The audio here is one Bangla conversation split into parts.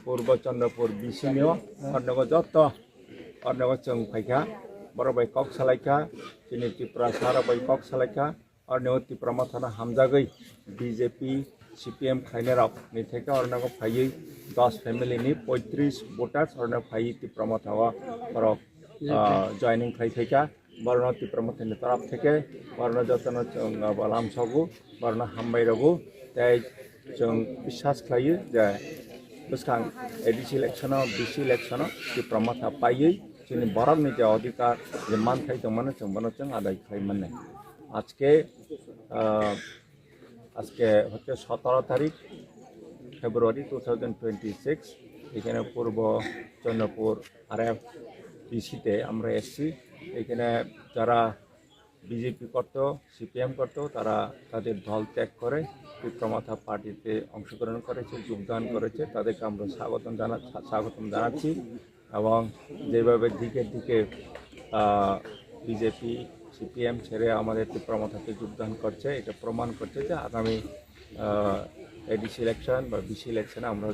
पूर्व चंद्रपुर बिसिनियो अर्नगो जत अर्नगो जों फाइखा बरबाय कक सालायखा जोंनि त्रिपुरा साराबाय कक सालायखा अर्नगो त्रिपुरा माथाना हामजागै बीजेपी सीपीएम खाइनेराव निथेका अर्नगो फाइयै 10 फैमिली नि 35 वोटार्स अर्नगो फाइयै त्रिपुरा माथावा परक जॉइनिंग खाइथेका बरना त्रिपुरा माथानि तरफ থেকে बरना जतन जों लामसागु बरना हामबायरगु ताई जों विश्वास खालायो जे बसखां एडिसि इलेक्शनाव बीसी इलेक्शनाव त्रिपुरा माथा पाइयै जोंनि बरकनि जे अधिकार जे मानथाय दंमोन जों बनो जों आदाय खालामनाय আজকে হচ্ছে 17 তারিখ ফেব্রুয়ারি 2026 এখানে পূর্ব চন্দ্রপুর আরএফ ডিসিতে আমরা এসেছি। এখানে যারা বিজেপি করতো সিপিএম করতো তারা তাদের দল ত্যাগ করে ত্রিপুরা মাথা পার্টিতে অংশগ্রহণ করেছে, যোগদান করেছে, তাদেরকে আমরা স্বাগতম জানাচ্ছি। এবং যেভাবে দিকে দিকে বিজেপি सीपीएम ছেড়ে আমাদের ত্রিপুরা মাথাতে যোগদান করছে, এটা প্রমাণ করছে যে আগামী এডিসি ইলেকশন বা বিসি ইলেকশনে আমরা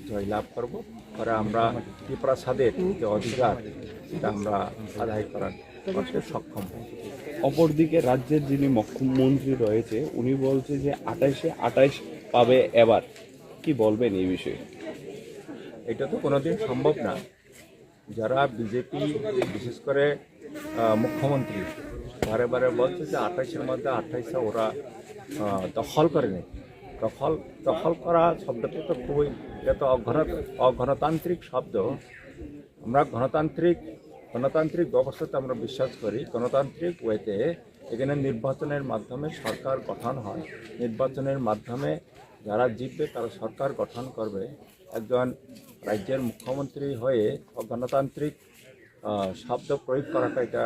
জয় লাভ করব, পরে আমরা ত্রিপুরা সাদের যে অধিকার সেটা আমরা আদায় করতে সক্ষম হব। অপরদিকে রাজ্যের যিনি মুখ্যমন্ত্রী রয়েছে উনি বলছে যে 28 পাবে এবার, কি বলবেন এই বিষয়ে? এটা তো কোনোদিন সম্ভব না। যারা বিজেপি বিশেষ করে মুখ্যমন্ত্রী বারে বারে বলছে যে 28-এর মধ্যে 28টা ওরা দখল করে নেয়। দখল করা শব্দটা তো খুবই, এটা তো অগণতান্ত্রিক শব্দ। আমরা গণতান্ত্রিক ব্যবস্থাতে আমরা বিশ্বাস করি। গণতান্ত্রিক ওয়েতে এখানে নির্বাচনের মাধ্যমে সরকার গঠন হয়, নির্বাচনের মাধ্যমে যারা জিতবে তারা সরকার গঠন করবে। একজন রাজ্যের মুখ্যমন্ত্রী হয়ে অগণতান্ত্রিক শব্দ প্রয়োগ করাটা এটা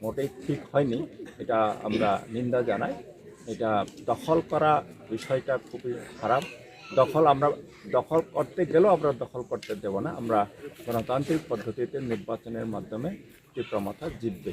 মোটেই ঠিক হয়নি, এটা আমরা নিন্দা জানাই। এটা দখল করা বিষয়টা খুবই খারাপ। দখল করতে গেলেও আমরা দখল করতে দেব না। আমরা গণতান্ত্রিক পদ্ধতিতে নির্বাচনের মাধ্যমে ত্রিপুরা মাথা জিতবে।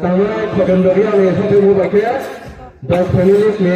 Tahun 2022 ini 1000 10 family ke